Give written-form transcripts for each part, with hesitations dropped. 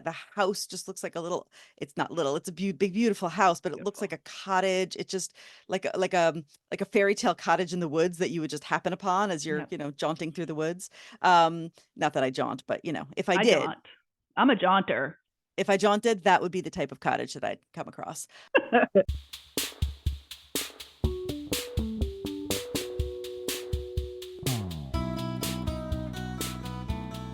The house just looks like a little, it's not little, it's a big, beautiful house, but it looks Beautiful. like a cottage. It just like a fairy tale cottage in the woods that you would just happen upon as you're, Yep. jaunting through the woods. Not that I jaunt, but if I I did, jaunt. I'm a jaunter. if I jaunted, that would be the type of cottage that I'd come across.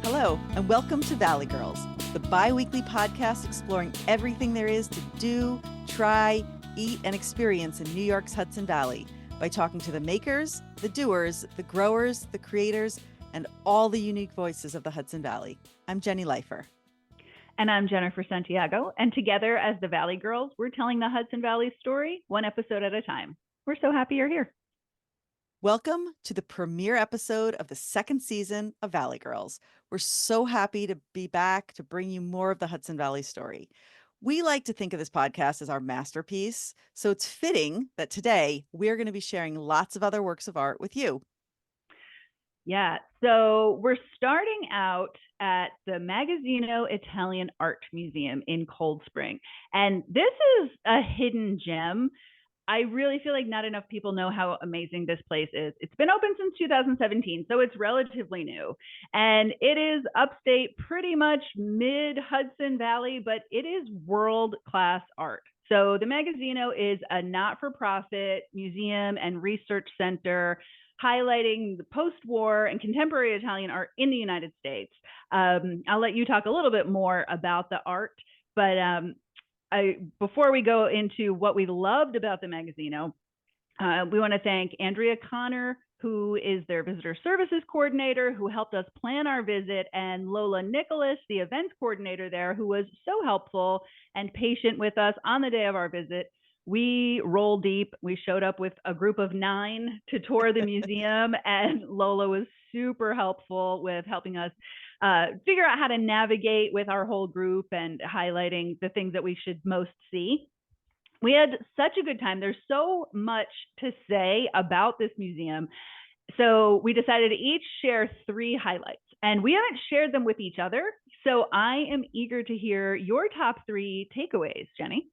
Hello, and welcome to Valley Girls, the bi-weekly podcast exploring everything there is to do, try, eat, and experience in New York's Hudson Valley by talking to the makers, the doers, the growers, the creators, and all the unique voices of the Hudson Valley. I'm Jenny Leifer. And I'm Jennifer Santiago. And together as the Valley Girls, we're telling the Hudson Valley story one episode at a time. We're so happy you're here. Welcome to the premiere episode of the second season of Valley Girls. We're so happy to be back to bring you more of the Hudson Valley story. We like to think of this podcast as our masterpiece, so it's fitting that today we're going to be sharing lots of other works of art with you. Yeah, so we're starting out at the Magazzino Italian Art Museum in Cold Spring. And this is a hidden gem. I really feel like not enough people know how amazing this place is. It's been open since 2017, so it's relatively new. And it is upstate, pretty much mid Hudson Valley, but it is world-class art. So the Magazzino is a not-for-profit museum and research center highlighting the post-war and contemporary Italian art in the United States. I'll let you talk a little bit more about the art, but before we go into what we loved about the Magazzino, we want to thank Andrea Connor, who is their visitor services coordinator, who helped us plan our visit, and Lola Nicholas, the events coordinator there, who was so helpful and patient with us on the day of our visit. We rolled deep. We showed up with a group of 9 to tour the museum, and Lola was super helpful with helping us figure out how to navigate with our whole group and highlighting the things that we should most see. We had such a good time. There's so much to say about this museum. So we decided to each share 3 highlights, and we haven't shared them with each other. So I am eager to hear your top 3 takeaways, Jenny.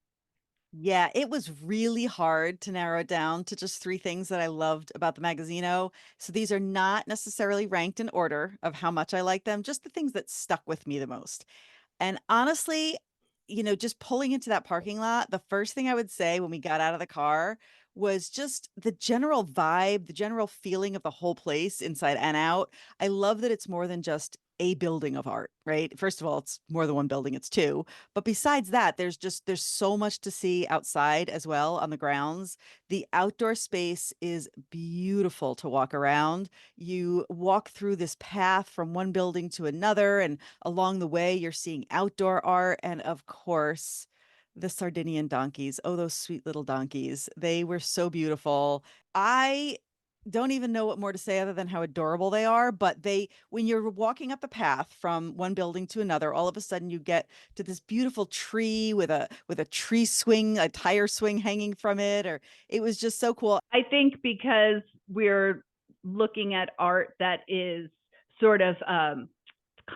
Yeah, it was really hard to narrow it down to just 3 things that I loved about the Magazzino. So these are not necessarily ranked in order of how much I like them, just the things that stuck with me the most. And honestly, just pulling into that parking lot, the first thing I would say when we got out of the car was just the general vibe, the general feeling of the whole place inside and out. I love that it's more than just a building of art, right? First of all, it's more than one building, it's 2. But besides that, there's so much to see outside as well on the grounds. The outdoor space is beautiful to walk around. You walk through this path from one building to another, and along the way, you're seeing outdoor art. And of course, the Sardinian donkeys. Oh, those sweet little donkeys. They were so beautiful. I don't even know what more to say other than how adorable they are. But when you're walking up a path from one building to another, all of a sudden you get to this beautiful tree with a tree swing, a tire swing hanging from it, or it was just so cool. I think because we're looking at art that is sort of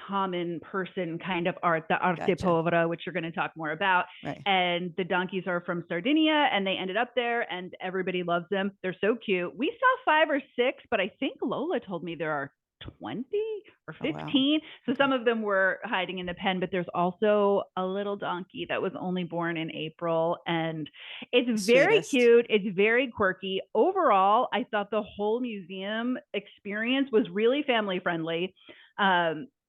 common person kind of art, the arte Gotcha. povera, which you're going to talk more about. Right. And the donkeys are from Sardinia, and they ended up there, and everybody loves them. They're so cute. We saw 5 or 6, but I think Lola told me there are 20 or Oh, wow. 15. So Okay. some of them were hiding in the pen, but there's also a little donkey that was only born in April. And it's The very sweetest. cute. It's very quirky. Overall, I thought the whole museum experience was really family friendly.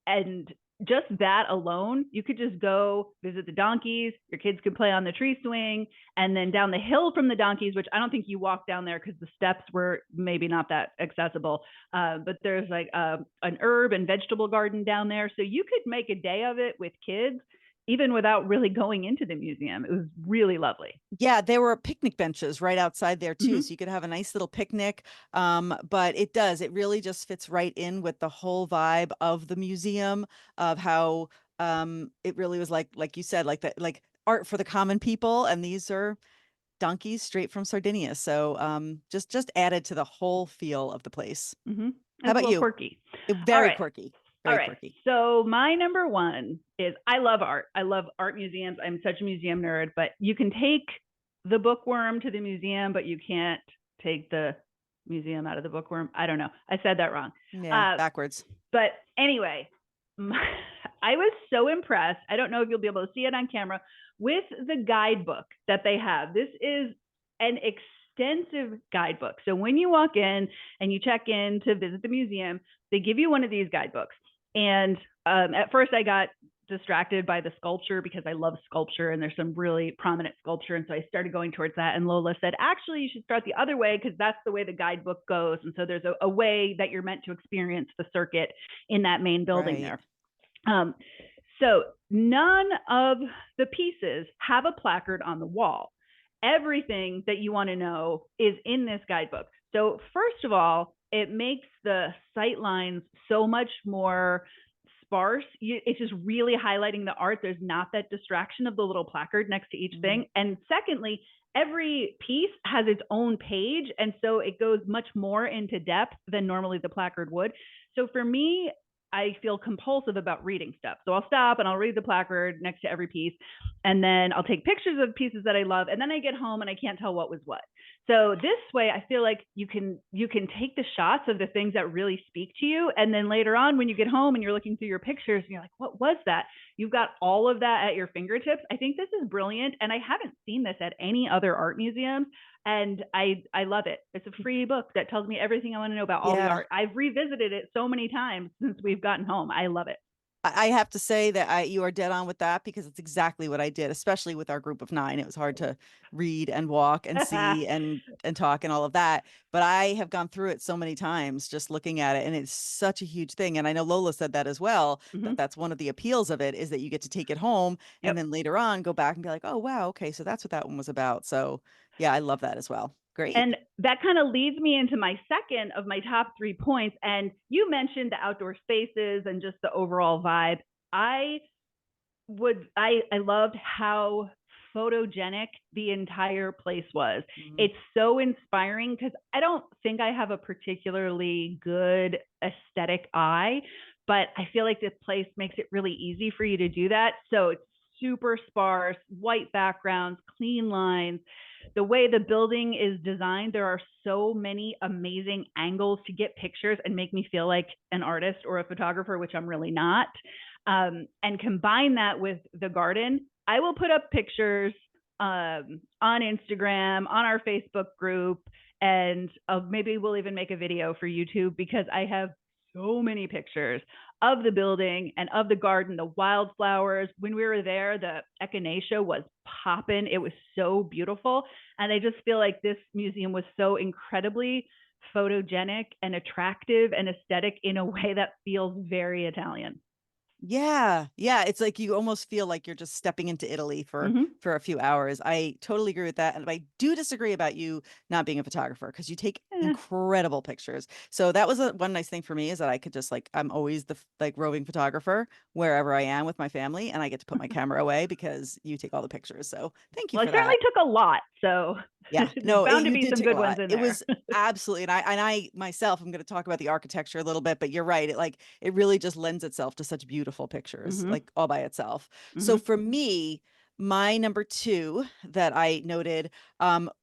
And just that alone, you could just go visit the donkeys. Your kids could play on the tree swing, and then down the hill from the donkeys, which I don't think you walk down there because the steps were maybe not that accessible. But there's like an herb and vegetable garden down there. So you could make a day of it with kids, even without really going into the museum. It was really lovely. Yeah, there were picnic benches right outside there too, Mm-hmm. so you could have a nice little picnic. But it really just fits right in with the whole vibe of the museum, of how it really was like you said, like art for the common people, and these are donkeys straight from Sardinia. So just added to the whole feel of the place. Mm-hmm. How It's a about little you? quirky. All Very right. quirky. All Very right. quirky. So my number one is I love art. I love art museums. I'm such a museum nerd, but you can take the bookworm to the museum, but you can't take the museum out of the bookworm. I don't know. I said that wrong. Yeah, Uh, backwards. but anyway, I was so impressed. I don't know if you'll be able to see it on camera with the guidebook that they have. This is an extensive guidebook. So when you walk in and you check in to visit the museum, they give you one of these guidebooks. And at first, I got distracted by the sculpture because I love sculpture and there's some really prominent sculpture. And so I started going towards that. And Lola said, actually, you should start the other way because that's the way the guidebook goes. And so there's a way that you're meant to experience the circuit in that main building Right. there. So none of the pieces have a placard on the wall. Everything that you want to know is in this guidebook. So first of all, it makes the sight lines so much more sparse. It's just really highlighting the art. There's not that distraction of the little placard next to each thing. And secondly, every piece has its own page. And so it goes much more into depth than normally the placard would. So for me, I feel compulsive about reading stuff. So I'll stop and I'll read the placard next to every piece. And then I'll take pictures of pieces that I love. And then I get home and I can't tell what was what. So this way, I feel like you can take the shots of the things that really speak to you. And then later on, when you get home and you're looking through your pictures and you're like, what was that? You've got all of that at your fingertips. I think this is brilliant. And I haven't seen this at any other art museums. And I love it. It's a free book that tells me everything I want to know about all the art. I've revisited it so many times since we've gotten home. I love it. I have to say that you are dead on with that because it's exactly what I did, especially with our group of 9. It was hard to read and walk and see and talk and all of that. But I have gone through it so many times just looking at it, and it's such a huge thing. And I know Lola said that as well, that that's one of the appeals of it is that you get to take it home and then later on go back and be like, oh, wow, okay, so that's what that one was about. So yeah, I love that as well. Great. And that kind of leads me into my second of my top 3 points. And you mentioned the outdoor spaces and just the overall vibe. I loved how photogenic the entire place was. It's so inspiring because I don't think I have a particularly good aesthetic eye, but I feel like this place makes it really easy for you to do that. So it's super sparse, white backgrounds, clean lines. The way the building is designed, there are so many amazing angles to get pictures and make me feel like an artist or a photographer, which I'm really not. And combine that with the garden. I will put up pictures on Instagram, on our Facebook group, and maybe we'll even make a video for YouTube because I have so many pictures of the building and of the garden, the wildflowers. When we were there, the echinacea was popping. It was so beautiful. And I just feel like this museum was so incredibly photogenic and attractive and aesthetic in a way that feels very Italian. Yeah. Yeah. It's like you almost feel like you're just stepping into Italy for a few hours. I totally agree with that. And I do disagree about you not being a photographer because you take incredible pictures. So that was one nice thing for me is that I could just like I'm always the like roving photographer wherever I am with my family, and I get to put my camera away because you take all the pictures. So thank you Well, for it certainly that. took a lot. So Yeah, there's no, bound to you be did some take a good ones lot. in It there. was absolutely, and I myself, I'm going to talk about the architecture a little bit, but you're right. It really just lends itself to such beautiful pictures, like all by itself. So for me, my number 2 that I noted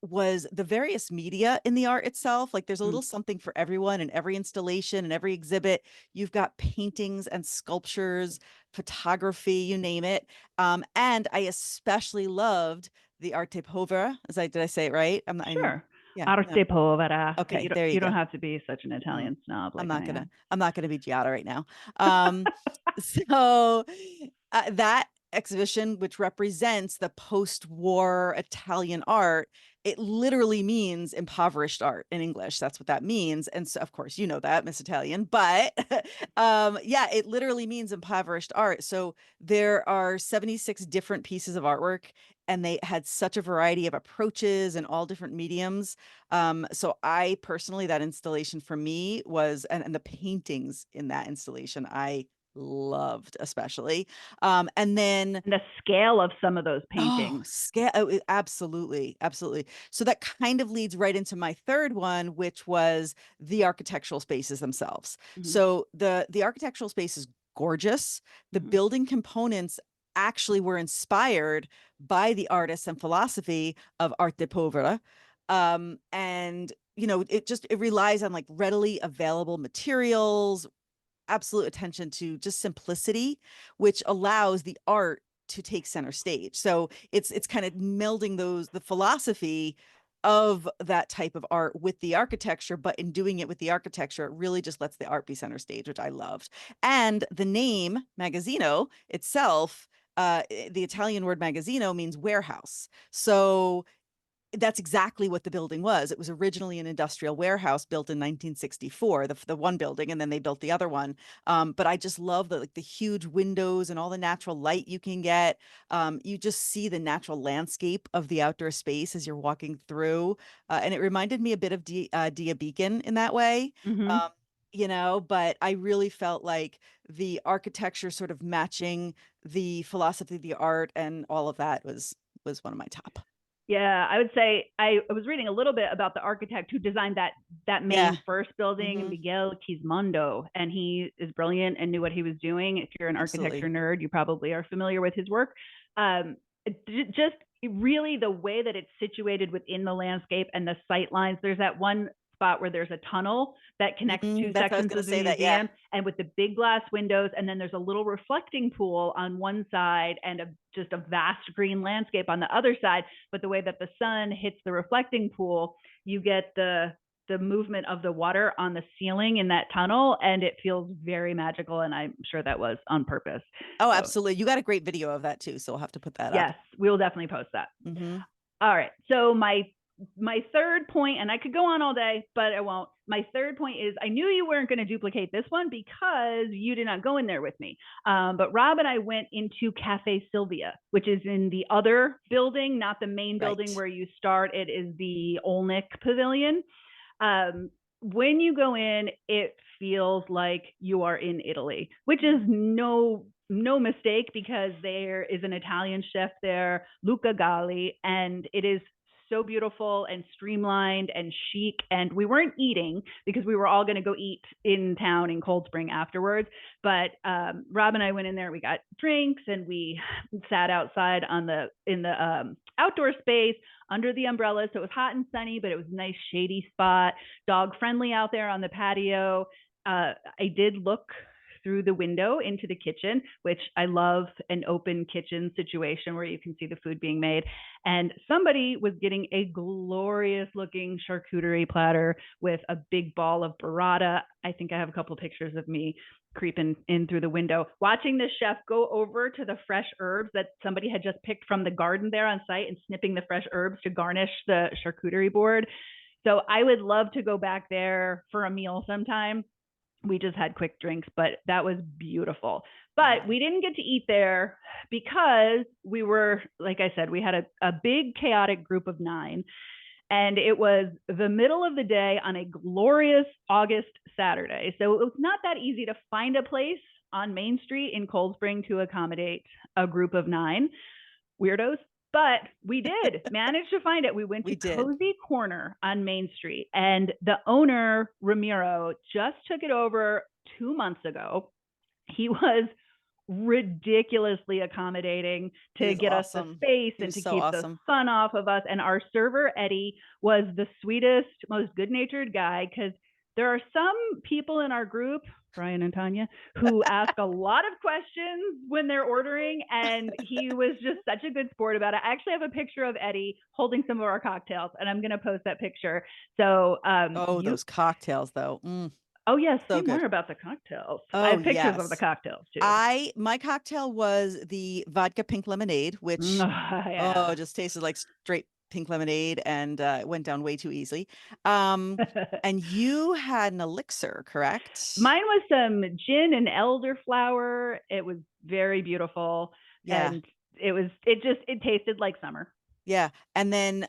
was the various media in the art itself. Like there's a little something for everyone in every installation and every exhibit. You've got paintings and sculptures, photography, you name it. And I especially loved the arte povera. Did I say it right? Sure. Yeah, no. Arte povera. Okay, there you You don't go. have to be such an Mm, Italian snob I'm like I not gonna am. I'm not gonna be Giada right now. Um, so that exhibition, which represents the post-war Italian art, it literally means impoverished art in English. That's what that means. And so, of course, you know that, Miss Italian. But yeah, it literally means impoverished art. So there are 76 different pieces of artwork, and they had such a variety of approaches and all different mediums. So I personally, that installation for me was, and the paintings in that installation, I loved especially. And then And the scale of some of those oh, paintings. scale. Oh, absolutely. Absolutely. So that kind of leads right into my third one, which was the architectural spaces themselves. Mhm, So the architectural space is gorgeous. The mhm. building components actually were inspired by the artists and philosophy of Art de Pauvre. And it relies on like readily available materials, absolute attention to just simplicity, which allows the art to take center stage. So it's kind of melding the philosophy of that type of art with the architecture, but in doing it with the architecture, it really just lets the art be center stage, which I loved. And the name Magazzino itself, the Italian word Magazzino means warehouse. So that's exactly what the building was. It was originally an industrial warehouse built in 1964, the one building, and then they built the other one. But I just love the huge windows and all the natural light you can get. You just see the natural landscape of the outdoor space as you're walking through, and it reminded me a bit of Dia Beacon in that way. Mhm. Um, but I really felt like the architecture sort of matching the philosophy of the art and all of that was one of my top. Yeah, I would say I was reading a little bit about the architect who designed that Yeah. main first building, Hmm. Miguel Quismondo, and he is brilliant and knew what he was doing. If you're an architecture Absolutely. nerd, you probably are familiar with his work. Just really the way that it's situated within the landscape and the sight lines. There's that one spot where there's a tunnel that connects two That's what I was sections gonna of the say that, yeah. museum, and with the big glass windows, and then there's a little reflecting pool on one side and just a vast green landscape on the other side. But the way that the sun hits the reflecting pool, you get the movement of the water on the ceiling in that tunnel, and it feels very magical, and I'm sure that was on purpose. Oh, So absolutely. You got a great video of that too, so we'll have to put that up. yes, we will definitely post that. Mhm. All right. So my third point, and I could go on all day, but I won't. My third point is I knew you weren't going to duplicate this one because you did not go in there with me. But Rob and I went into Cafe Sylvia, which is in the other building, not the main building Right. where you start. It is the Olnick Pavilion. Um, when you go in, it feels like you are in Italy, which is no mistake because there is an Italian chef there, Luca Galli, and it is so beautiful and streamlined and chic. And we weren't eating because we were all going to go eat in town in Cold Spring afterwards. But Rob and I went in there. We got drinks and we sat outside in the outdoor space under the umbrella. So it was hot and sunny, but it was a nice shady spot, dog friendly out there on the patio. I did look through the window into the kitchen, which I love an open kitchen situation where you can see the food being made. And somebody was getting a glorious looking charcuterie platter with a big ball of burrata. I think I have a couple of pictures of me creeping in through the window, watching the chef go over to the fresh herbs that somebody had just picked from the garden there on site and snipping the fresh herbs to garnish the charcuterie board. So I would love to go back there for a meal sometime. We just had quick drinks, but that was beautiful. But Yeah. we didn't get to eat there because we were, like I said, we had a big chaotic group of nine. And it was the middle of the day on a glorious August Saturday. So it was not that easy to find a place on Main Street in Cold Spring to accommodate a group of nine weirdos. But we did manage to find it. We went We to did. Cozy Corner on Main Street, and the owner, Ramiro, just took it over 2 months ago. He was ridiculously accommodating He to was get us the awesome. space He and was to so keep the awesome. sun off of us. And our server, Eddie, was the sweetest, most good natured guy because there are some people in our group, Brian and Tanya, who ask a lot of questions when they're ordering. And he was just such a good sport about it. I actually have a picture of Eddie holding some of our cocktails, and I'm going to post that picture. So Oh, those cocktails though. oh, yeah, say So good. more about the cocktails. I Oh, have pictures of the yes. cocktails too. My cocktail was the vodka pink lemonade, which Yeah. just tasted like straight pink lemonade and it went down way too easily. And you had an elixir, correct? Mine was some gin and elderflower. It was very beautiful, Yeah. and it tasted like summer. Yeah. And then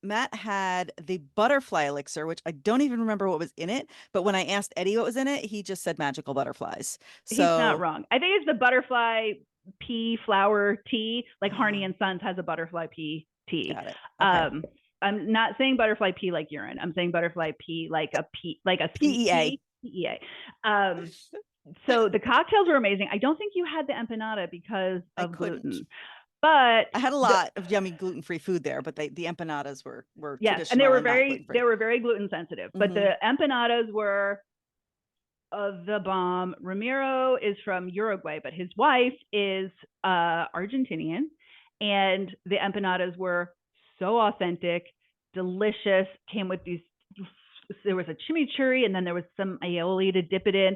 Matt had the butterfly elixir, which I don't even remember what was in it. But when I asked Eddie what was in it, he just said magical butterflies. He's not So wrong. I think it's the butterfly pea flower tea. Like Harney uh, and Sons has a butterfly pea tea. got it. Okay. Um, I'm not saying butterfly pea like urine. I'm saying butterfly pea like a sweet PEA. pea. PEA. So the cocktails were amazing. I don't think you had the empanada because I of couldn't. gluten, but I had a the lot of yummy gluten-free food there, but the empanadas were yes, and they traditional were and not very gluten-free. gluten sensitive. But Hmm. the empanadas were the bomb. Ramiro is from Uruguay, but his wife is Argentinian, and the empanadas were so authentic, delicious. Came with these. There was a chimichurri, and then there was some aioli to dip it in.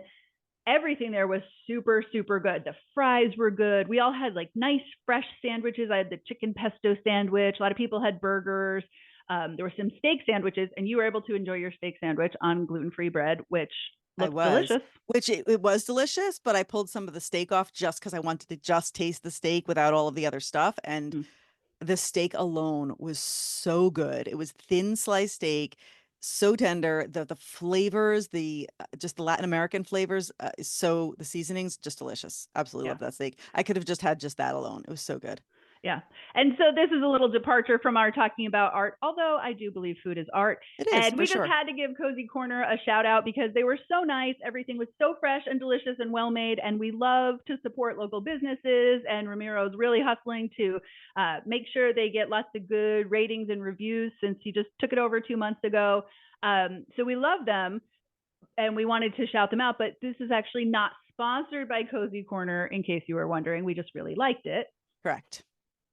Everything there was super super good. The fries were good. We all had like nice fresh sandwiches. I had the chicken pesto sandwich. A lot of people had burgers. There were some steak sandwiches, and you were able to enjoy your steak sandwich on gluten-free bread, which I looked was, delicious. which it was delicious, but I pulled some of the steak off just because I wanted to just taste the steak without all of the other stuff. And Mm, the steak alone was so good. It was thin sliced steak, so tender. The flavors, the just the Latin American flavors, so the seasonings, just delicious. Absolutely yeah. love that steak. I could have just had just that alone. It was so good. Yeah. And so this is a little departure from our talking about art, although I do believe food is art. It is And for we just sure. had to give Cozy Corner a shout out because they were so nice. Everything was so fresh and delicious and well made. And we love to support local businesses. And Ramiro's really hustling to make sure they get lots of good ratings and reviews since he just took it over 2 months ago. So we love them and we wanted to shout them out. But this is actually not sponsored by Cozy Corner, in case you were wondering. We just really liked it. Correct.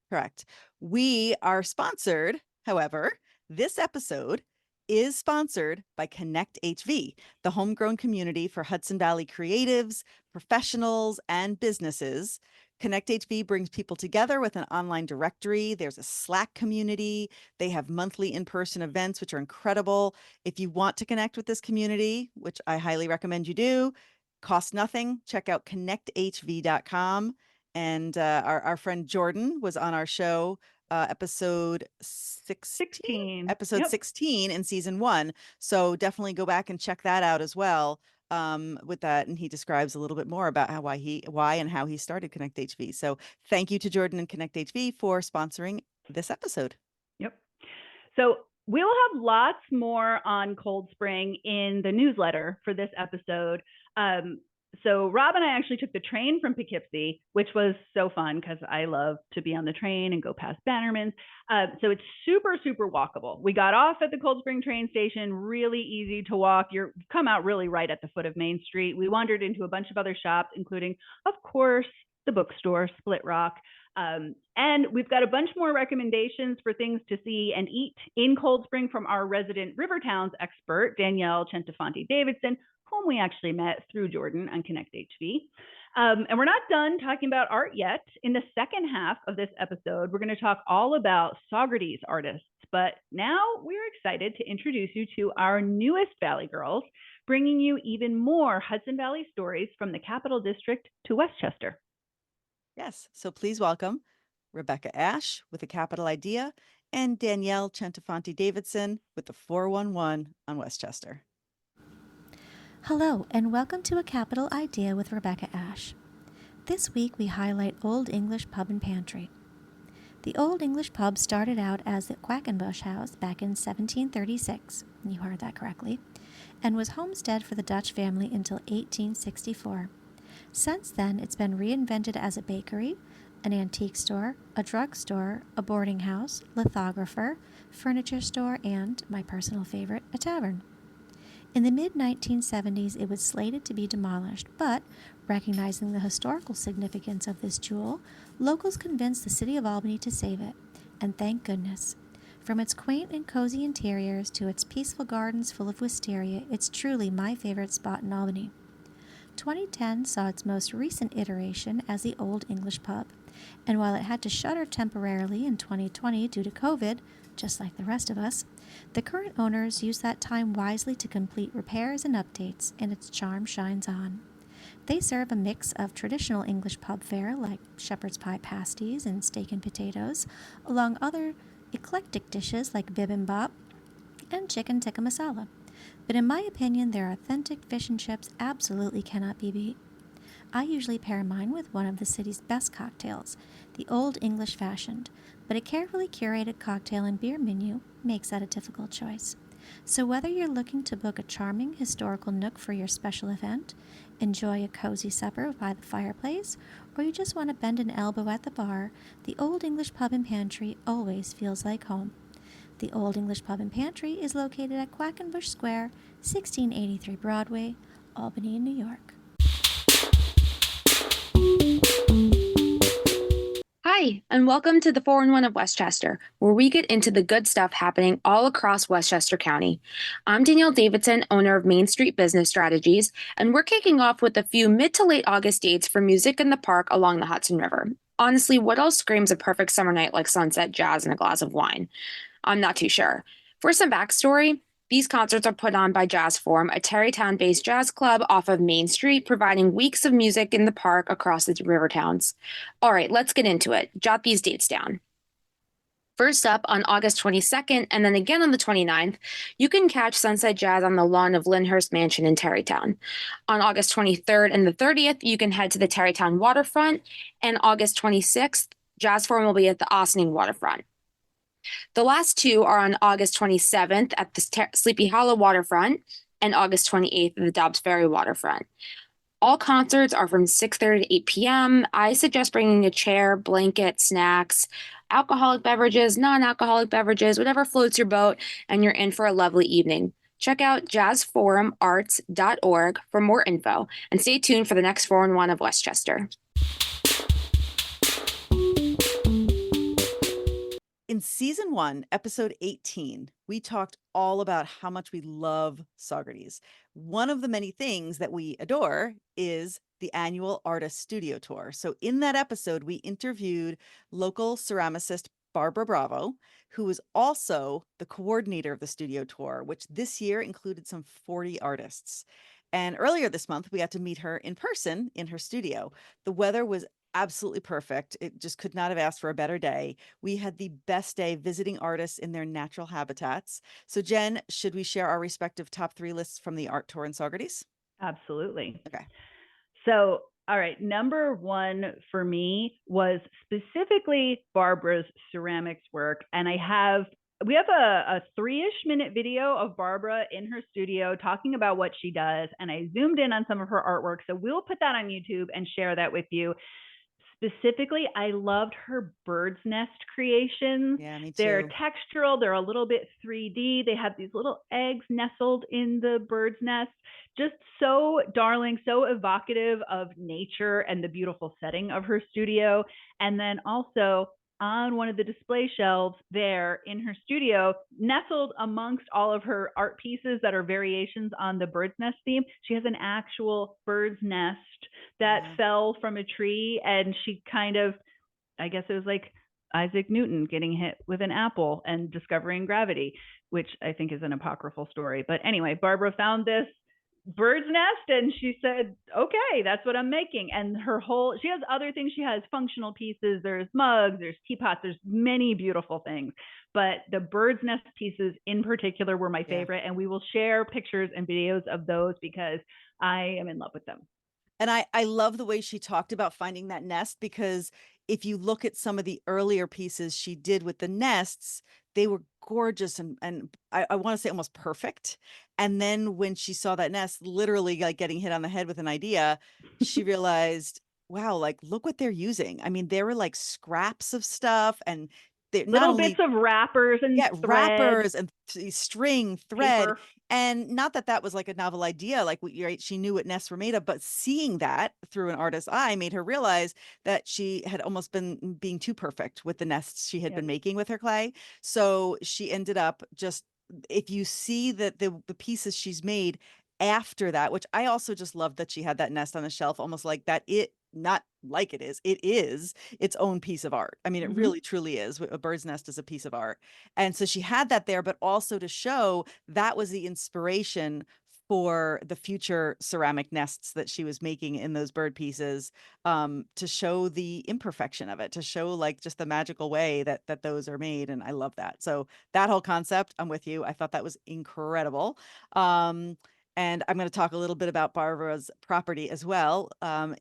Correct. We are sponsored, however, this episode is sponsored by Connect HV, the homegrown community for Hudson Valley creatives, professionals, and businesses. Connect HV brings people together with an online directory. There's a Slack community. They have monthly in-person events, which are incredible. If you want to connect with this community, which I highly recommend you do, cost nothing. Check out connecthv.com. And our friend Jordan was on our show, episode 16, 16. episode Yep. 16 in season one. So definitely go back and check that out as well. With that, and he describes a little bit more about why and how he started Connect HV. So thank you to Jordan and Connect HV for sponsoring this episode. Yep. So we'll have lots more on Cold Spring in the newsletter for this episode. So Rob and I actually took the train from Poughkeepsie, which was so fun because I love to be on the train and go past Bannerman's. So it's super, super walkable. We got off at the Cold Spring train station, really easy to walk. You come out really right at the foot of Main Street. We wandered into a bunch of other shops, including, of course, the bookstore, Split Rock. And we've got a bunch more recommendations for things to see and eat in Cold Spring from our resident Rivertowns expert, Danielle Centofanti-Davidson, whom we actually met through Jordan on Connect HV. And we're not done talking about art yet. In the second half of this episode, we're going to talk all about Saugerties artists. But now we're excited to introduce you to our newest Valley Girls, bringing you even more Hudson Valley stories from the Capital District to Westchester. Yes. So please welcome Rebecca Ash with a capital idea and Danielle Centofanti-Davidson with the 411 on Westchester. Hello, and welcome to A Capital Idea with Rebecca Ash. This week we highlight Old English Pub and Pantry. The Old English Pub started out as the Quackenbush House back in 1736, you heard that correctly, and was homestead for the Dutch family until 1864. Since then, it's been reinvented as a bakery, an antique store, a drugstore, a boarding house, lithographer, furniture store, and, my personal favorite, a tavern. In the mid-1970s, it was slated to be demolished, but, recognizing the historical significance of this jewel, locals convinced the city of Albany to save it, and thank goodness. From its quaint and cozy interiors to its peaceful gardens full of wisteria, it's truly my favorite spot in Albany. 2010 saw its most recent iteration as the Old English Pub, and while it had to shutter temporarily in 2020 due to COVID, just like the rest of us, the current owners used that time wisely to complete repairs and updates, and its charm shines on. They serve a mix of traditional English pub fare like shepherd's pie pasties and steak and potatoes, along eclectic dishes like bibimbap and chicken tikka masala. But in my opinion, their authentic fish and chips absolutely cannot be beat. I usually pair mine with one of the city's best cocktails, the Old English Fashioned, but a carefully curated cocktail and beer menu makes that a difficult choice. So whether you're looking to book a charming historical nook for your special event, enjoy a cozy supper by the fireplace, or you just want to bend an elbow at the bar, the Old English Pub and Pantry always feels like home. The Old English Pub and Pantry is located at Quackenbush Square, 1683 Broadway, Albany, New York. Hi, and welcome to the 4-in-1 of Westchester, where we get into the good stuff happening all across Westchester County. I'm Danielle Davidson, owner of Main Street Business Strategies, and we're kicking off with a few mid to late August dates for music in the park along the Hudson River. Honestly, what else screams a perfect summer night like sunset, jazz, and a glass of wine? I'm not too sure. For some backstory, these concerts are put on by Jazz Forum, a Tarrytown-based jazz club off of Main Street, providing weeks of music in the park across the Rivertowns. All right, let's get into it. Jot these dates down. First up, on August 22nd, and then again on the 29th, you can catch Sunset Jazz on the lawn of Lyndhurst Mansion in Tarrytown. On August 23rd and the 30th, you can head to the Tarrytown waterfront, and August 26th, Jazz Forum will be at the Ossining waterfront. The last two are on August 27th at the Sleepy Hollow waterfront and August 28th at the Dobbs Ferry waterfront. All concerts are from 6:30 to 8 p.m. I suggest bringing a chair, blanket, snacks, alcoholic beverages, non-alcoholic beverages, whatever floats your boat, and you're in for a lovely evening. Check out jazzforumarts.org for more info, and stay tuned for the next 4-in-1 of Westchester. In season 1, episode 18, we talked all about how much we love Saugerties. One of the many things that we adore is the annual artist studio tour. So in that episode, we interviewed local ceramicist Barbara Bravo, who is also the coordinator of the studio tour, which this year included some 40 artists. And earlier this month, we got to meet her in person in her studio. The weather was absolutely perfect. It just could not have asked for a better day. We had the best day visiting artists in their natural habitats. So Jen, should we share our respective top 3 lists from the art tour in Saugerties? Absolutely. Okay. So, all right, number 1 for me was specifically Barbara's ceramics work. And we have a 3-ish minute video of Barbara in her studio talking about what she does. And I zoomed in on some of her artwork. So we'll put that on YouTube and share that with you. Specifically, I loved her bird's nest creations. Yeah, me too. They're textural. They're a little bit 3D. They have these little eggs nestled in the bird's nest. Just so darling, so evocative of nature and the beautiful setting of her studio. And then also on one of the display shelves there in her studio, nestled amongst all of her art pieces that are variations on the bird's nest theme, she has an actual bird's nest that fell from a tree, and she kind of, I guess it was like Isaac Newton getting hit with an apple and discovering gravity, which I think is an apocryphal story. But anyway, Barbara found this bird's nest and she said, okay, that's what I'm making. And she has other things. She has functional pieces. There's mugs, there's teapots, there's many beautiful things. But the bird's nest pieces in particular were my favorite. And we will share pictures and videos of those because I am in love with them. And I love the way she talked about finding that nest, because if you look at some of the earlier pieces she did with the nests, they were gorgeous and I want to say almost perfect. And then when she saw that nest literally like getting hit on the head with an idea, she realized, wow, like look what they're using. I mean, there were like scraps of stuff and they're not Little only bits of wrappers and wrappers and string, thread. paper. And not that that was like a novel idea, like right, she knew what nests were made of, but seeing that through an artist's eye made her realize that she had almost been being too perfect with the nests she had been making with her clay. So she ended up just, if you see that the pieces she's made after that, which I also just love that she had that nest on the shelf, almost like that not like it is its own piece of art. I mean, it really truly is. A bird's nest is a piece of art. And so she had that there, but also to show that was the inspiration for the future ceramic nests that she was making in those bird pieces, to show the imperfection of it, to show like just the magical way that those are made. And I love that. So that whole concept, I'm with you. I thought that was incredible. And I'm going to talk a little bit about Barbara's property as well,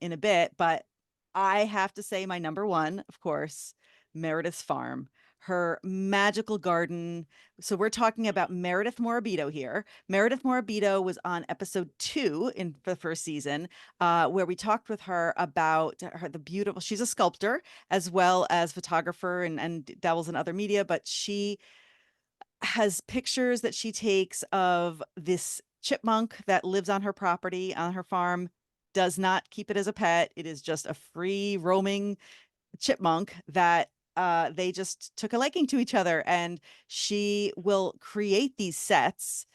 in a bit, but I have to say my number one, of course, Meredith's farm, her magical garden. So we're talking about Meredith Morabito here. Meredith Morabito was on episode 2 in the first season, where we talked with her about the beautiful, she's a sculptor as well as photographer and dabbles in other media, but she has pictures that she takes of this chipmunk that lives on her property, on her farm, does not keep it as a pet. It is just a free roaming chipmunk that they just took a liking to each other, and she will create these sets.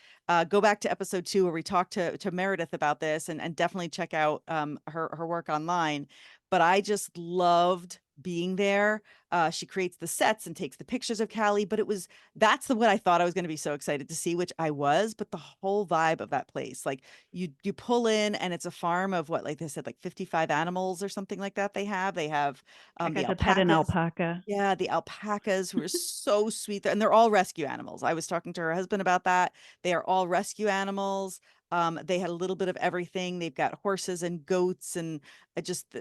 Go back to episode 2 where we talked to Meredith about this, and definitely check out her work online. But I just loved being there. She creates the sets and takes the pictures of Callie, but that's what I thought I was going to be so excited to see, which I was. But the whole vibe of that place, like you pull in and it's a farm of what, like they said, like 55 animals or something like that. They have I the got to pet an alpacas. alpaca. Yeah, the alpacas, who are so sweet, and they're all rescue animals. I was talking to her husband about that. They are all rescue animals. They had a little bit of everything. They've got horses and goats and just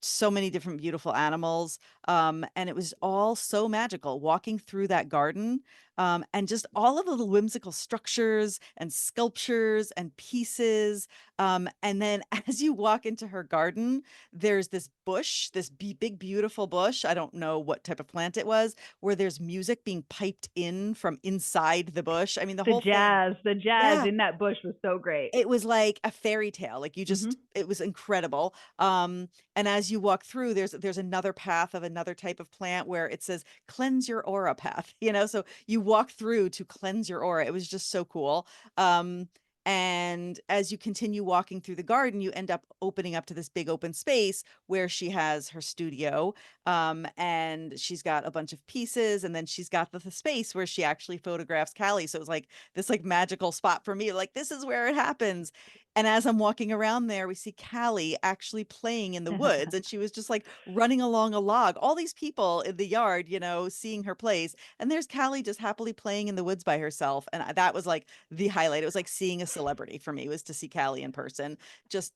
so many different beautiful animals. And it was all so magical walking through that garden, and just all of the little whimsical structures and sculptures and pieces. And then as you walk into her garden, there's this bush, this big, beautiful bush. I don't know what type of plant it was, where there's music being piped in from inside the bush. I mean, the whole thing. The jazz Yeah, in that bush was so great. it was like a fairy tale. Like it was incredible. And as you walk through, there's another path of another type of plant where it says cleanse your aura path, so you walk through to cleanse your aura. It was just so cool. And as you continue walking through the garden, you end up opening up to this big open space where she has her studio. And she's got a bunch of pieces, and then she's got the space where she actually photographs Callie. So it was like this like magical spot for me. Like, this is where it happens. And as I'm walking around there, we see Callie actually playing in the woods, and she was just like running along a log. All these people in the yard, seeing her plays, and there's Callie just happily playing in the woods by herself. And that was like the highlight. It was like seeing a celebrity for me, was to see Callie in person, just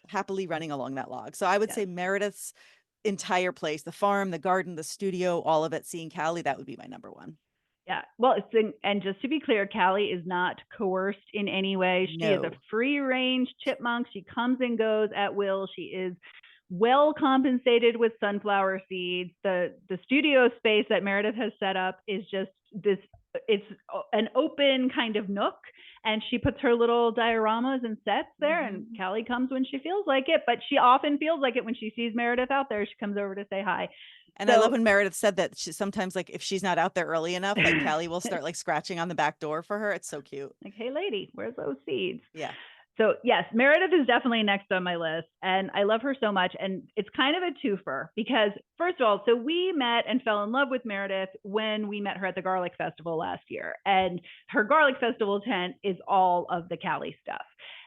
happily running along that log. So I would say Meredith's entire place, the farm, the garden, the studio, all of it, seeing Callie, that would be my number one. Yeah. Well, and just to be clear, Callie is not coerced in any way. She is a free range chipmunk. She comes and goes at will. She is well compensated with sunflower seeds. The studio space that Meredith has set up is just it's an open kind of nook, and she puts her little dioramas and sets there, and Callie comes when she feels like it, but she often feels like it when she sees Meredith out there. She comes over to say hi. And I love when Meredith said that she sometimes, like, if she's not out there early enough, like Callie will start like scratching on the back door for her. It's so cute. Like, hey lady, where's those seeds? Yeah. So yes, Meredith is definitely next on my list, and I love her so much. And it's kind of a twofer because, first of all, so we met and fell in love with Meredith when we met her at the Garlic Festival last year, and her Garlic Festival tent is all of the Callie stuff.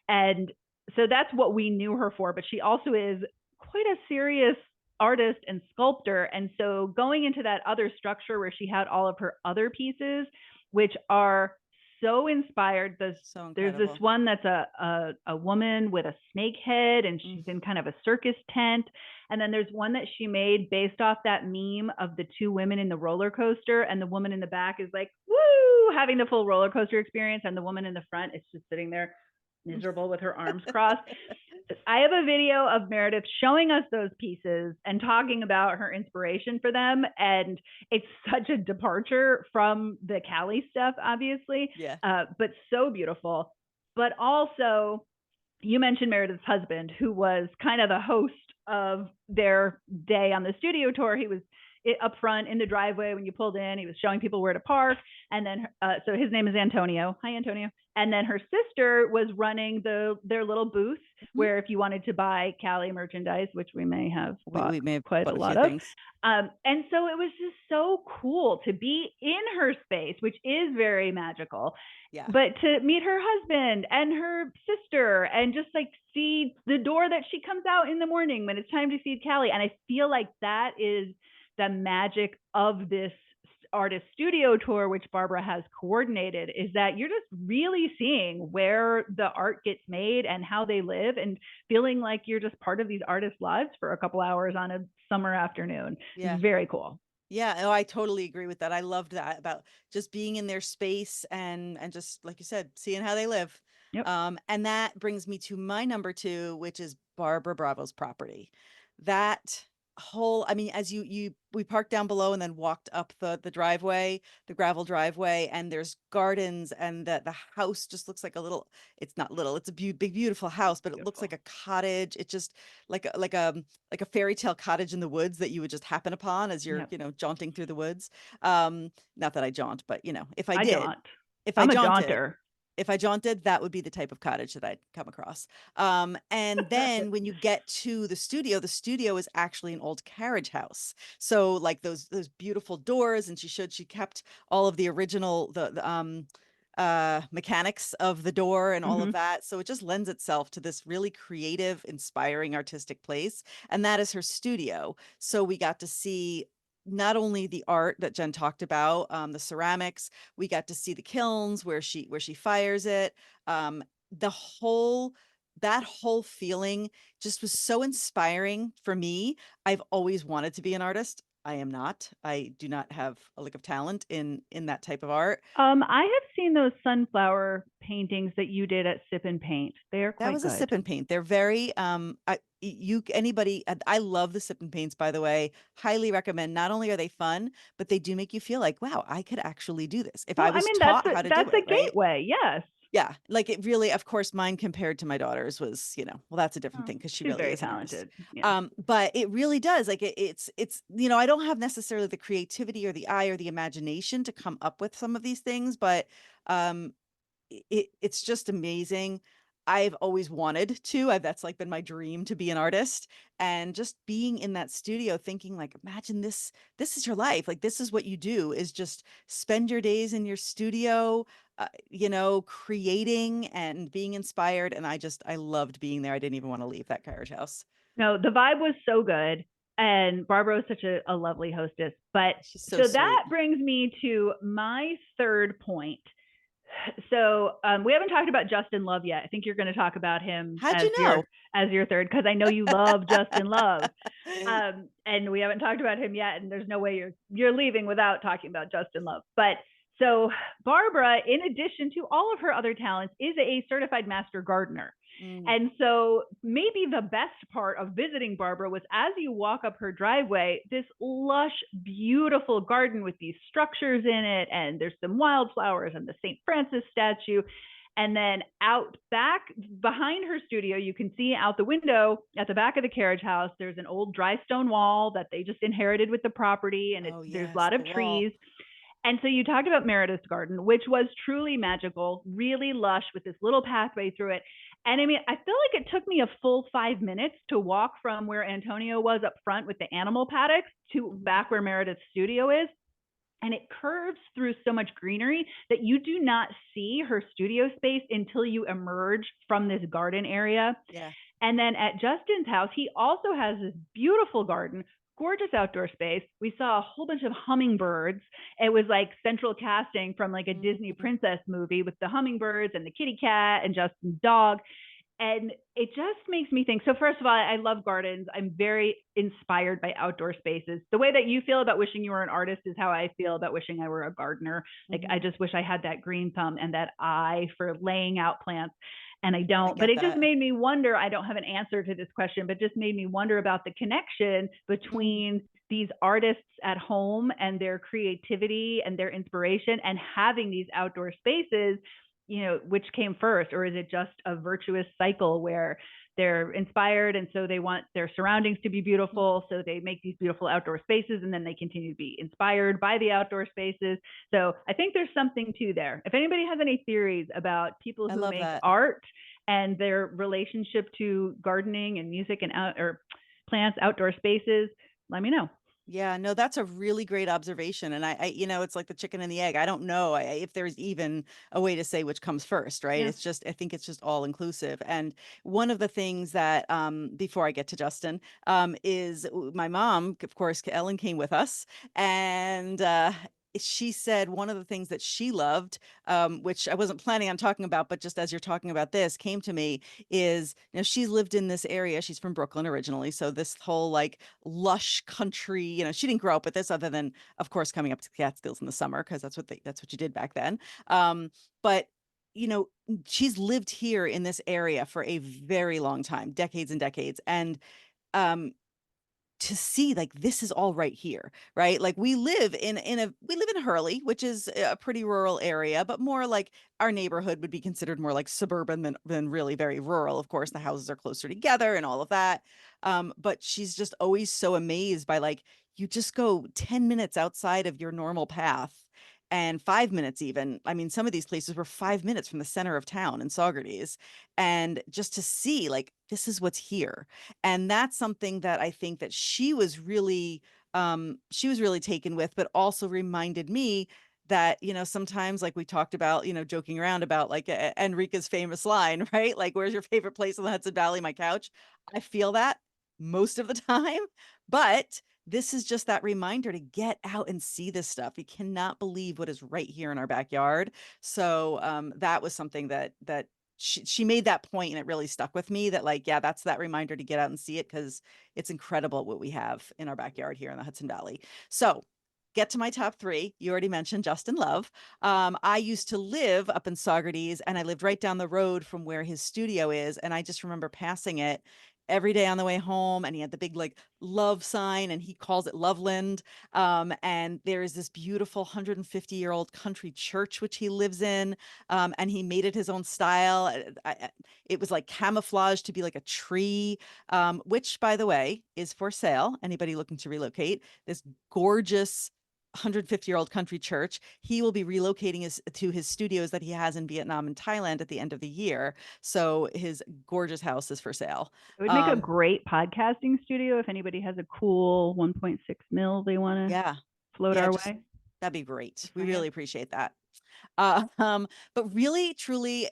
And so that's what we knew her for, but she also is quite a serious artist and sculptor. And so going into that other structure where she had all of her other pieces, which are so inspired. There's this one that's a woman with a snake head, and she's in kind of a circus tent. And then there's one that she made based off that meme of the two women in the roller coaster, and the woman in the back is like, woo, having the full roller coaster experience, and the woman in the front is just sitting there miserable with her arms crossed. I have a video of Meredith showing us those pieces and talking about her inspiration for them. And it's such a departure from the Callie stuff, obviously, but so beautiful. But also, you mentioned Meredith's husband, who was kind of the host of their day on the studio tour. He was up front in the driveway when you pulled in. He was showing people where to park. And then, so his name is Antonio. Hi, Antonio. And then her sister was running their little booth where if you wanted to buy Cali merchandise, which we may have bought we may have quite bought a a few lot of. things. And so it was just so cool to be in her space, which is very magical. Yeah. But to meet her husband and her sister and just like see the door that she comes out in the morning when it's time to feed Callie. And I feel like that is the magic of this artist studio tour, which Barbara has coordinated, is that you're just really seeing where the art gets made and how they live and feeling like you're just part of these artists' lives for a couple hours on a summer afternoon. Yeah. It's very cool. Yeah, no, I totally agree with that. I loved that about just being in their space and just like you said, seeing how they live. Yep. And that brings me to my number 2, which is Barbara Bravo's property. That whole, I mean, as we parked down below and then walked up the driveway, the gravel driveway, and there's gardens, and the house just looks like a little, it's not little, it's a big beautiful house, but it looks like a cottage. It just like a fairy tale cottage in the woods that you would just happen upon as you're, jaunting through the woods. Not that I jaunt, but if I did, jaunt. if I'm I a jaunted, jaunter. if I jaunted, that would be the type of cottage that I'd come across. And then when you get to the studio is actually an old carriage house. So like those beautiful doors, and she kept all of the original mechanics of the door and all of that. So it just lends itself to this really creative, inspiring, artistic place. And that is her studio. So we got to see not only the art that Jen talked about, the ceramics, we got to see the kilns where she fires it. That whole feeling just was so inspiring for me. I've always wanted to be an artist. I am not. I do not have a lick of talent in that type of art. I have seen those sunflower paintings that you did at Sip and Paint. They are quite good. That was a Sip and Paint. They're very I love the Sip and Paints, by the way. Highly recommend. Not only are they fun, but they do make you feel like, wow, I could actually do this if I was taught how to do it. That's the right? gateway. Yes. Yeah, like it really, of course, mine compared to my daughter's was, well, that's a different thing because she She's really very is an artist. talented. Yeah. But it really does, like it's I don't have necessarily the creativity or the eye or the imagination to come up with some of these things, but it's just amazing. I've always wanted to. That's like been my dream, to be an artist, and just being in that studio thinking like, imagine this is your life. Like this is what you do, is just spend your days in your studio, creating and being inspired. And I loved being there. I didn't even want to leave that carriage house. No, the vibe was so good. And Barbara was such a lovely hostess. But so that brings me to my third point. So we haven't talked about Justin Love yet. I think you're going to talk about him as your third, because I know you love Justin Love. And we haven't talked about him yet, and there's no way you're leaving without talking about Justin Love. But so Barbara, in addition to all of her other talents, is a certified master gardener. And so maybe the best part of visiting Barbara was, as you walk up her driveway, this lush, beautiful garden with these structures in it, and there's some wildflowers and the St. Francis statue. And then out back behind her studio, you can see out the window at the back of the carriage house, there's an old dry stone wall that they just inherited with the property, and there's a lot of trees. And so you talked about Meredith's garden, which was truly magical, really lush with this little pathway through it. And I mean, I feel like it took me a full 5 minutes to walk from where Antonio was up front with the animal paddocks to back where Meredith's studio is. And it curves through so much greenery that you do not see her studio space until you emerge from this garden area. Yeah. And then at Justin's house, he also has this beautiful garden, gorgeous outdoor space. We saw a whole bunch of hummingbirds. It was like central casting from like a Disney princess movie with the hummingbirds and the kitty cat and Justin's dog. And it just makes me think. So first of all, I love gardens. I'm very inspired by outdoor spaces. The way that you feel about wishing you were an artist is how I feel about wishing I were a gardener. Like I just wish I had that green thumb and that eye for laying out plants. And I don't, but it just made me wonder. I don't have an answer to this question, but just made me wonder about the connection between these artists at home and their creativity and their inspiration and having these outdoor spaces, which came first, or is it just a virtuous cycle where they're inspired, and so they want their surroundings to be beautiful, so they make these beautiful outdoor spaces, and then they continue to be inspired by the outdoor spaces. So I think there's something to there. If anybody has any theories about people I who love make that. art and their relationship to gardening and music and plants, outdoor spaces, let me know. Yeah, no, that's a really great observation. And it's like the chicken and the egg. I don't know if there's even a way to say which comes first, right? Yeah. It's just, I think it's just all inclusive. And one of the things that, before I get to Justin, is my mom, of course, Ellen came with us, and she said one of the things that she loved, which I wasn't planning on talking about, but just as you're talking about this, came to me, is, she's lived in this area. She's from Brooklyn originally. So this whole like lush country, she didn't grow up with this other than, of course, coming up to the Catskills in the summer, because that's what you did back then. But you know, she's lived here in this area for a very long time, decades and decades. And um to see like this is all right here, right? Like we live in Hurley, which is a pretty rural area, but more like our neighborhood would be considered more like suburban than really very rural. Of course, the houses are closer together and all of that. But she's just always so amazed by like you just go 10 minutes outside of your normal path, and 5 minutes even. I mean, some of these places were 5 minutes from the center of town in Saugerties, and just to see like this is what's here. And that's something that I think that she was really taken with, but also reminded me that, sometimes like we talked about, joking around about like Enrica's famous line, right? Like, where's your favorite place in the Hudson Valley? My couch. I feel that most of the time, but this is just that reminder to get out and see this stuff. You cannot believe what is right here in our backyard. So that was something that she made that point, and it really stuck with me, that like, yeah, that's that reminder to get out and see it, because it's incredible what we have in our backyard here in the Hudson Valley. So get to my top three. You already mentioned Justin Love. I used to live up in Saugerties, and I lived right down the road from where his studio is. And I just remember passing it every day on the way home, and he had the big like love sign, and he calls it Loveland. And there is this beautiful 150-year-old country church which he lives in, and he made it his own style. It was like camouflaged to be like a tree, which, by the way, is for sale. Anybody looking to relocate, this gorgeous 150-year-old country church. He will be relocating to his studios that he has in Vietnam and Thailand at the end of the year. So his gorgeous house is for sale. It would make a great podcasting studio if anybody has a cool 1.6 mil they want to Yeah. float Yeah, our just way. that'd be great. We Okay. really appreciate that. But really, truly,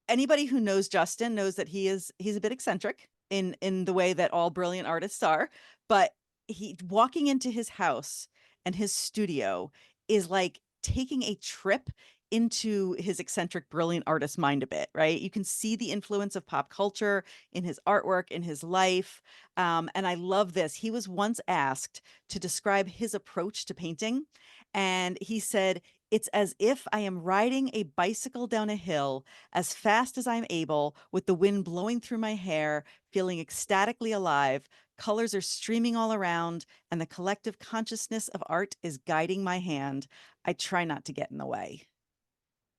anybody who knows Justin knows that he's a bit eccentric in the way that all brilliant artists are. But he walking into his house and his studio is like taking a trip into his eccentric brilliant artist mind a bit, right? You can see the influence of pop culture in his artwork, in his life. And I love this. He was once asked to describe his approach to painting, and he said, "It's as if I am riding a bicycle down a hill as fast as I'm able, with the wind blowing through my hair, feeling ecstatically alive. Colors are streaming all around, and the collective consciousness of art is guiding my hand. I try not to get in the way."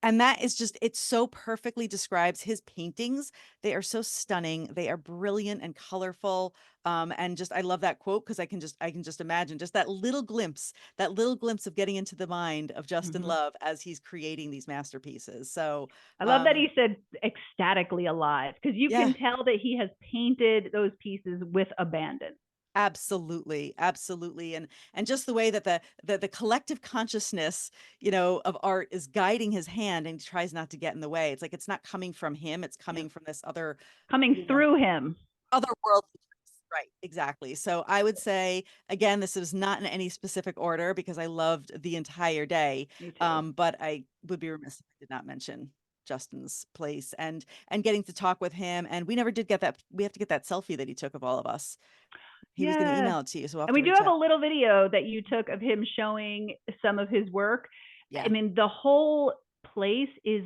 And that is just, it so perfectly describes his paintings. They are so stunning. They are brilliant and colorful. And just, I love that quote, because I can just imagine just that little glimpse of getting into the mind of Justin Love as he's creating these masterpieces. So I love that he said ecstatically alive, because you yeah. can tell that he has painted those pieces with abandon. Absolutely, absolutely. And just the way that the collective consciousness, of art is guiding his hand, and he tries not to get in the way. It's like it's not coming from him, it's coming from this other, coming through him. otherworldly. Right, exactly. So I would say, again, this is not in any specific order because I loved the entire day. Me too. But I would be remiss if I did not mention Justin's place and getting to talk with him. And we never did get that. We have to get that selfie that he took of all of us. He was going to email it to you, so we'll have and to we do reach have out. a little video that you took of him showing some of his work. Yeah. I mean, the whole place is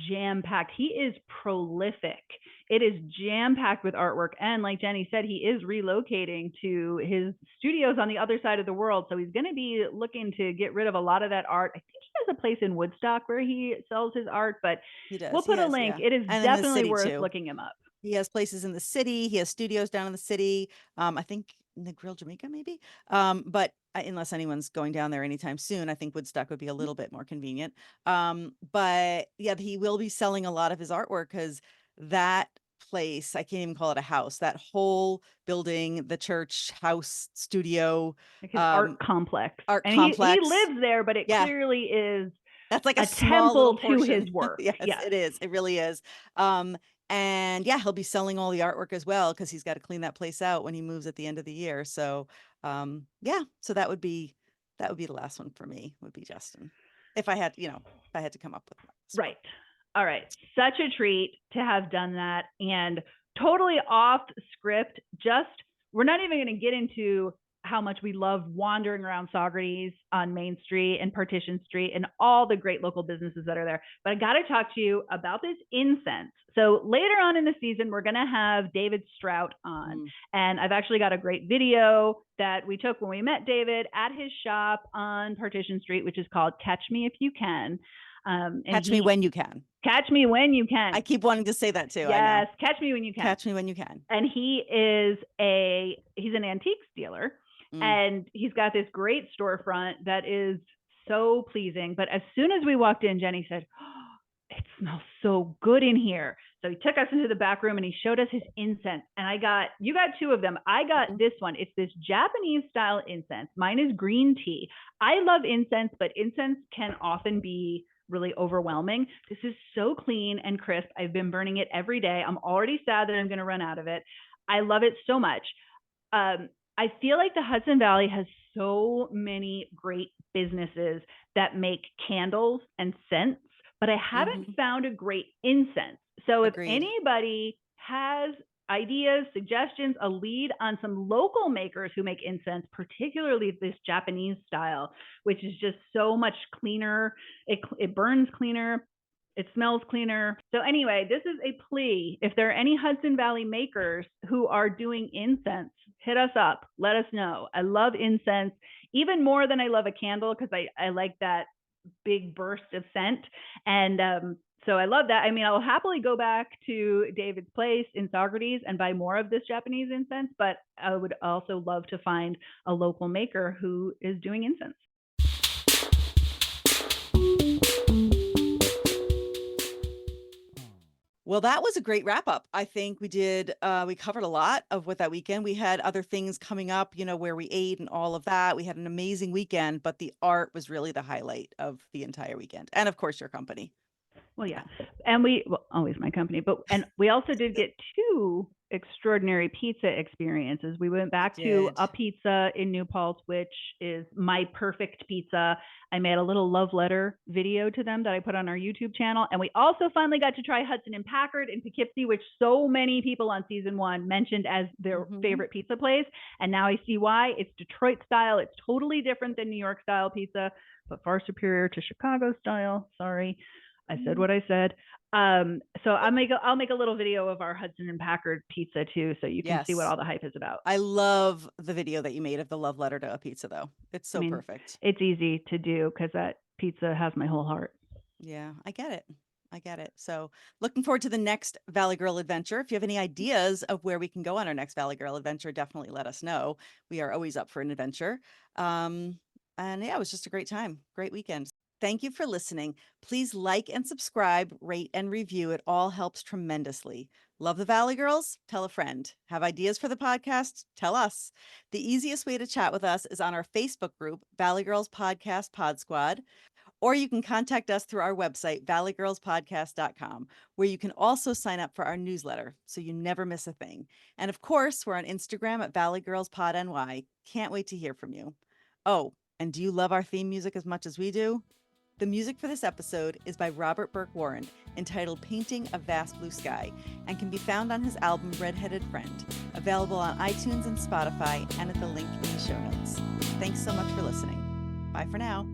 jam-packed. He is prolific. It is jam-packed with artwork. And like Jenny said, he is relocating to his studios on the other side of the world. So he's going to be looking to get rid of a lot of that art. I think he has a place in Woodstock where he sells his art, but He does. we'll put a link. Yeah. It is And definitely worth looking him up. He has places in the city. He has studios down in the city. I think in the Grill Jamaica, maybe. But unless anyone's going down there anytime soon, I think Woodstock would be a little bit more convenient. But yeah, he will be selling a lot of his artwork because that place, I can't even call it a house, that whole building, the church, house, studio, Like his art complex. art And he complex. lives there, but it Yeah. clearly is That's like a a small little temple to his portion. work. Yes, Yes. it is. It really is. And yeah, he'll be selling all the artwork as well because he's got to clean that place out when he moves at the end of the year. So, yeah, so that would be the last one for me, would be Justin. If I had, if I had to come up with one. Right. All right. Such a treat to have done that, and totally off script. We're not even going to get into how much we love wandering around Saugerties on Main Street and Partition Street and all the great local businesses that are there. But I got to talk to you about this incense. So later on in the season, we're going to have David Strout on. And I've actually got a great video that we took when we met David at his shop on Partition Street, which is called Catch Me If You Can. Catch me when you can. Catch me when you can. I keep wanting to say that too. Yes, catch me when you can. Catch me when you can. And he's an antiques dealer, and he's got this great storefront that is so pleasing. But as soon as we walked in, Jenny said, "Oh, it smells so good in here." So he took us into the back room and he showed us his incense. And you got two of them. I got this one. It's this Japanese style incense. Mine is green tea. I love incense, but incense can often be really overwhelming. This is so clean and crisp. I've been burning it every day. I'm already sad that I'm going to run out of it. I love it so much. I feel like the Hudson Valley has so many great businesses that make candles and scents, but I haven't found a great incense. So if anybody has ideas, suggestions, a lead on some local makers who make incense, particularly this Japanese style, which is just so much cleaner. It burns cleaner. It smells cleaner. So anyway, this is a plea. If there are any Hudson Valley makers who are doing incense, hit us up. Let us know. I love incense even more than I love a candle because I like that big burst of scent. And so I love that. I mean, I'll happily go back to David's place in Saugerties and buy more of this Japanese incense, but I would also love to find a local maker who is doing incense. Well, that was a great wrap up. I think we covered a lot of what that weekend. We had other things coming up, where we ate and all of that. We had an amazing weekend, but the art was really the highlight of the entire weekend. And of course, your company. Well, yeah. And always my company, and we also did get two extraordinary pizza experiences. We went back to A Pizza in New Paltz, which is my perfect pizza. I made a little love letter video to them that I put on our YouTube channel. And we also finally got to try Hudson and Packard in Poughkeepsie, which so many people on season 1 mentioned as their favorite pizza place. And now I see why. It's Detroit style. It's totally different than New York style pizza, but far superior to Chicago style. Sorry. I said what I said. So I'll make a little video of our Hudson and Packard pizza too, so you can see what all the hype is about. I love the video that you made of the love letter to A Pizza, though. It's so perfect. It's easy to do because that pizza has my whole heart. Yeah, I get it. So looking forward to the next Valley Girl adventure. If you have any ideas of where we can go on our next Valley Girl adventure, definitely let us know. We are always up for an adventure. And yeah, it was just a great time. Great weekend. Thank you for listening. Please like and subscribe, rate and review. It all helps tremendously. Love the Valley Girls? Tell a friend. Have ideas for the podcast? Tell us. The easiest way to chat with us is on our Facebook group, Valley Girls Podcast Pod Squad, or you can contact us through our website, valleygirlspodcast.com, where you can also sign up for our newsletter so you never miss a thing. And of course, we're on Instagram at valleygirlspodny. Can't wait to hear from you. Oh, and do you love our theme music as much as we do? The music for this episode is by Robert Burke Warren, entitled Painting a Vast Blue Sky, and can be found on his album Redheaded Friend, available on iTunes and Spotify, and at the link in the show notes. Thanks so much for listening. Bye for now.